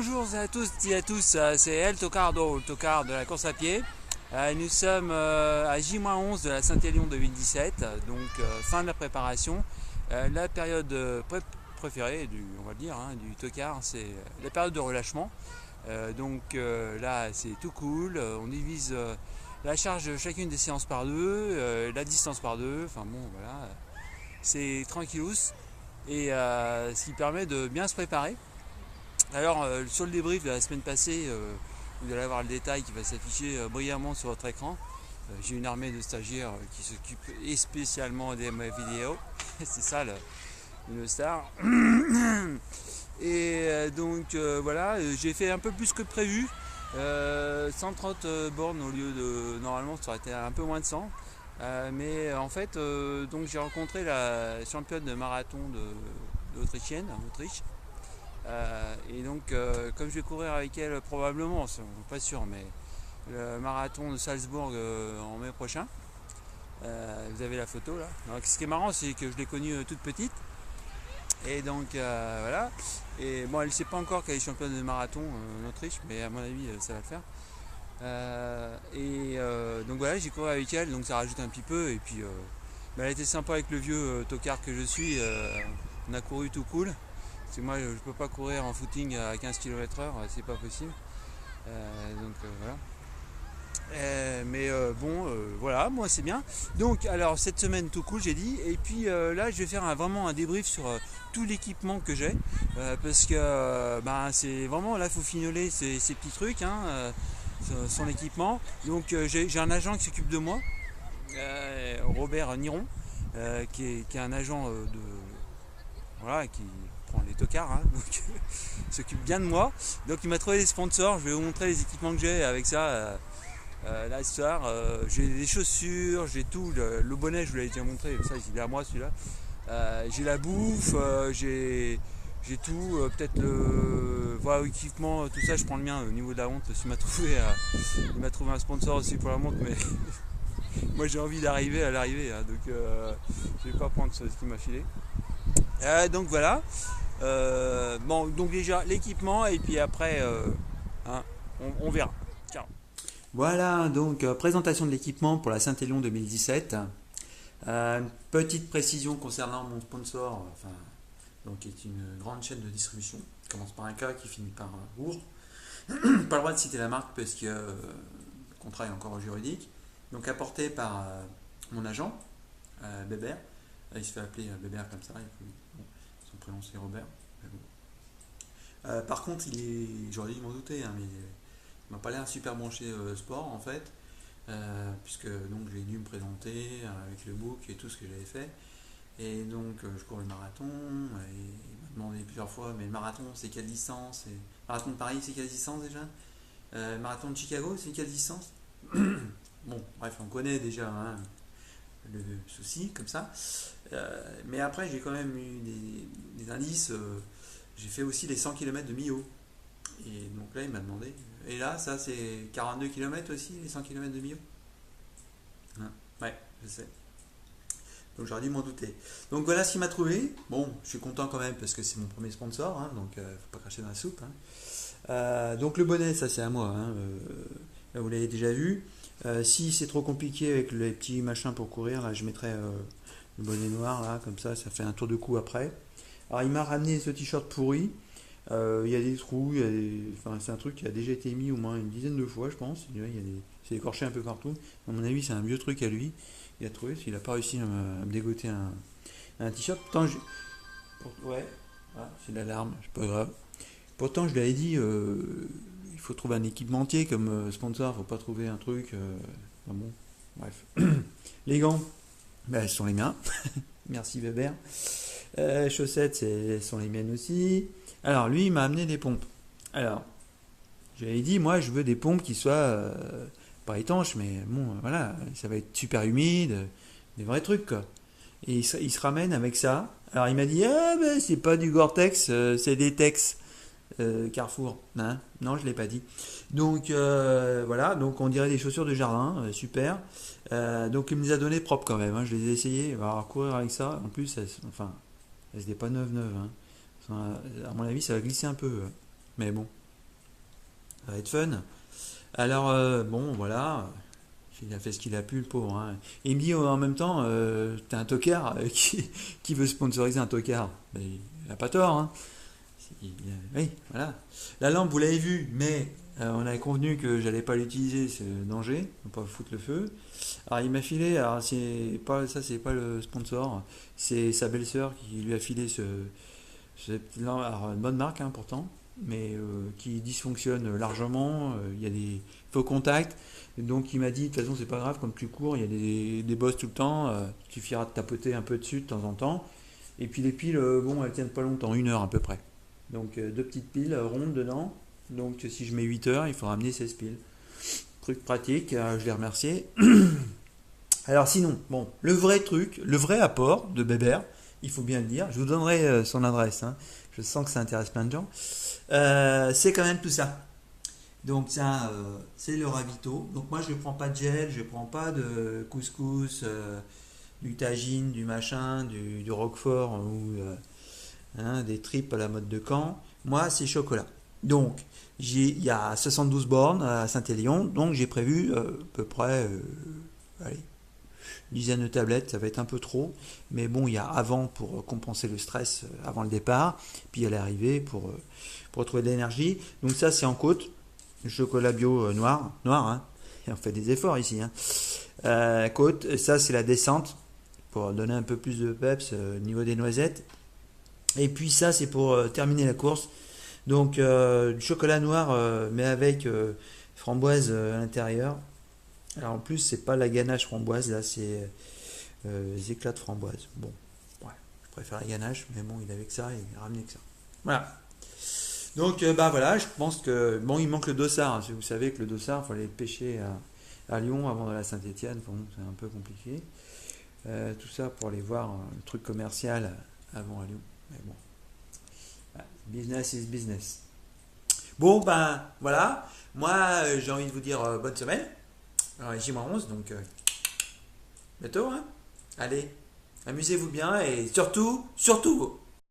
Bonjour à tous et à tous, c'est El Tocardo, le tocard de la course à pied. Nous sommes à J-11 de la Saint-Élion 2017, donc fin de la préparation. La période préférée, on va le dire, du tocard, c'est la période de relâchement. Là, c'est tout cool, on divise la charge de chacune des séances par deux, la distance par deux, enfin bon, voilà, c'est tranquillous, et ce qui permet de bien se préparer. Alors, sur le débrief de la semaine passée, vous allez avoir le détail qui va s'afficher brillamment sur votre écran. J'ai une armée de stagiaires qui s'occupent spécialement des vidéos. C'est ça le star. Voilà, j'ai fait un peu plus que prévu. 130 bornes au lieu de. Normalement, ça aurait été un peu moins de 100. Mais en fait, donc j'ai rencontré la championne de marathon d'Autrichienne, en Autriche. Comme je vais courir avec elle probablement, pas sûr, mais le marathon de Salzbourg en mai prochain, vous avez la photo là. Donc, ce qui est marrant, c'est que je l'ai connue toute petite. Et donc voilà. Et bon, elle ne sait pas encore qu'elle est championne de marathon en Autriche, mais à mon avis, ça va le faire. Donc voilà, j'ai couru avec elle, donc ça rajoute un petit peu. Et puis, elle était sympa avec le vieux tocard que je suis. On a couru tout cool. Parce que moi, je ne peux pas courir en footing à 15 km/h, c'est pas possible. Voilà. Voilà, moi c'est bien. Donc, alors cette semaine tout cool, j'ai dit. Et puis là, je vais faire vraiment un débrief sur tout l'équipement que j'ai. Parce que c'est vraiment là, il faut fignoler ces petits trucs, son équipement. Donc, j'ai un agent qui s'occupe de moi, Robert Niron, qui est un agent voilà, qui prend les tocards, donc il s'occupe bien de moi. Donc il m'a trouvé des sponsors, je vais vous montrer les équipements que j'ai avec ça. Là ce soir, j'ai des chaussures, j'ai tout, le bonnet je vous l'avais déjà montré, ça il est à moi celui-là. J'ai la bouffe, j'ai tout, peut-être voilà, l'équipement, tout ça je prends le mien au niveau de la montre, parce qu'il m'a trouvé un sponsor aussi pour la montre, mais moi j'ai envie d'arriver à l'arrivée, donc je vais pas prendre ce qu'il m'a filé. Donc voilà. Donc déjà l'équipement et puis après on verra. Ciao. Voilà, donc présentation de l'équipement pour la Saint-Élion 2017. Petite précision concernant mon sponsor, donc qui est une grande chaîne de distribution. Qui commence par un K qui finit par un Bourg. Pas le droit de citer la marque parce que le contrat est encore juridique. Donc apporté par mon agent, Bébert. Il se fait appeler Bébert comme ça. Son prénom c'est Robert. Par contre, j'aurais dû m'en douter, mais il m'a pas l'air super branché sport en fait, puisque donc j'ai dû me présenter avec le book et tout ce que j'avais fait. Et donc je cours le marathon et il m'a demandé plusieurs fois, mais le marathon c'est quelle distance? Et marathon de Paris c'est quelle distance déjà? Marathon de Chicago c'est quelle distance? Bon, bref, on connaît déjà le souci comme ça. Mais après j'ai quand même eu des indices. J'ai fait aussi les 100 km de Millau. Et donc là il m'a demandé. Et là ça c'est 42 km aussi les 100 km de Millau. Ouais, je sais. Donc j'aurais dû m'en douter. Donc voilà ce qu'il m'a trouvé. Bon, je suis content quand même parce que c'est mon premier sponsor, donc faut pas cracher dans la soupe. Donc le bonnet, ça c'est à moi. Là vous l'avez déjà vu. Si c'est trop compliqué avec les petits machins pour courir, là je mettrai le bonnet noir là, comme ça fait un tour de cou après. Alors il m'a ramené ce t-shirt pourri. Il y a des trous, c'est un truc qui a déjà été mis au moins une dizaine de fois, je pense. C'est écorché un peu partout. À mon avis, c'est un vieux truc à lui. Il a trouvé, s'il n'a pas réussi à me dégoter un t-shirt. Ouais, c'est l'alarme, c'est pas grave. Pourtant, je lui avais dit, il faut trouver un équipementier comme sponsor, faut pas trouver un truc. Bon, bref. Les gants, ce sont les miens. Merci Weber. Chaussettes, ce sont les miennes aussi. Alors, lui, il m'a amené des pompes. Alors, je lui ai dit, moi, je veux des pompes qui soient pas étanches, mais bon, voilà, ça va être super humide, des vrais trucs, quoi. Et il se ramène avec ça. Alors, il m'a dit, c'est pas du Gore-Tex, c'est des Tex Carrefour. Non, je l'ai pas dit. Donc, voilà, donc on dirait des chaussures de jardin, super. Donc, il me les a données propres quand même, je les ai essayées. On va courir avec ça. En plus, elles n'étaient pas neuves. À mon avis, ça va glisser un peu. Mais bon, Ça va être fun. Alors, bon, voilà. Il a fait ce qu'il a pu, le pauvre, hein. Et il me dit en même temps, t'as un tocard qui veut sponsoriser un tocard. Mais il n'a pas tort, hein. Oui, voilà. La lampe, vous l'avez vue, mais on avait convenu que j'allais pas l'utiliser, c'est le danger, ne pas foutre le feu. Alors il m'a filé, alors c'est pas ça, c'est pas le sponsor, c'est sa belle-sœur qui lui a filé cette petite lampe, alors une bonne marque hein, pourtant, mais qui dysfonctionne largement. Il y a des faux contacts. Et donc il m'a dit, de toute façon c'est pas grave, comme tu cours, il y a des bosses tout le temps, il suffira de tapoter un peu dessus de temps en temps. Et puis les piles, bon, elles tiennent pas longtemps, 1 heure à peu près. Donc deux petites piles rondes dedans. Donc si je mets 8 heures, il faut ramener 16 piles. Truc pratique, je l'ai remercié. Alors sinon, bon, le vrai truc, le vrai apport de Bébert, il faut bien le dire, je vous donnerai son adresse, hein. Je sens que ça intéresse plein de gens. C'est quand même tout ça. Donc ça, c'est le ravito. Donc moi, je ne prends pas de gel, je ne prends pas de couscous, du tagine, du machin, du roquefort ou hein, des tripes à la mode de Caen. Moi, c'est chocolat. Donc, il y a 72 bornes à Saint-Élion, donc j'ai prévu à peu près allez, une dizaine de tablettes, ça va être un peu trop, mais bon, il y a avant pour compenser le stress avant le départ, puis à l'arrivée pour retrouver de l'énergie. Donc ça, c'est en côte, le chocolat bio noir, hein. Et on fait des efforts ici, hein. Côte, ça c'est la descente, pour donner un peu plus de peps au niveau des noisettes. Et puis ça, c'est pour terminer la course. Donc du chocolat noir, mais avec framboise à l'intérieur. Alors en plus, c'est pas la ganache framboise, là, c'est les éclats de framboise. Bon, ouais, je préfère la ganache, mais bon, il avait que ça, il a ramené que ça. Voilà. Donc bah voilà, je pense que bon, il manque le dossard, hein. Vous savez que le dossard, il faut aller le pêcher à Lyon avant d'aller à Saint-Étienne. Bon, c'est un peu compliqué. Tout ça pour aller voir le truc commercial avant à Lyon. Mais bon, voilà, business is business. Bon ben voilà, moi j'ai envie de vous dire bonne semaine. Alors J-11, donc bientôt, hein. Allez, amusez-vous bien et surtout, surtout,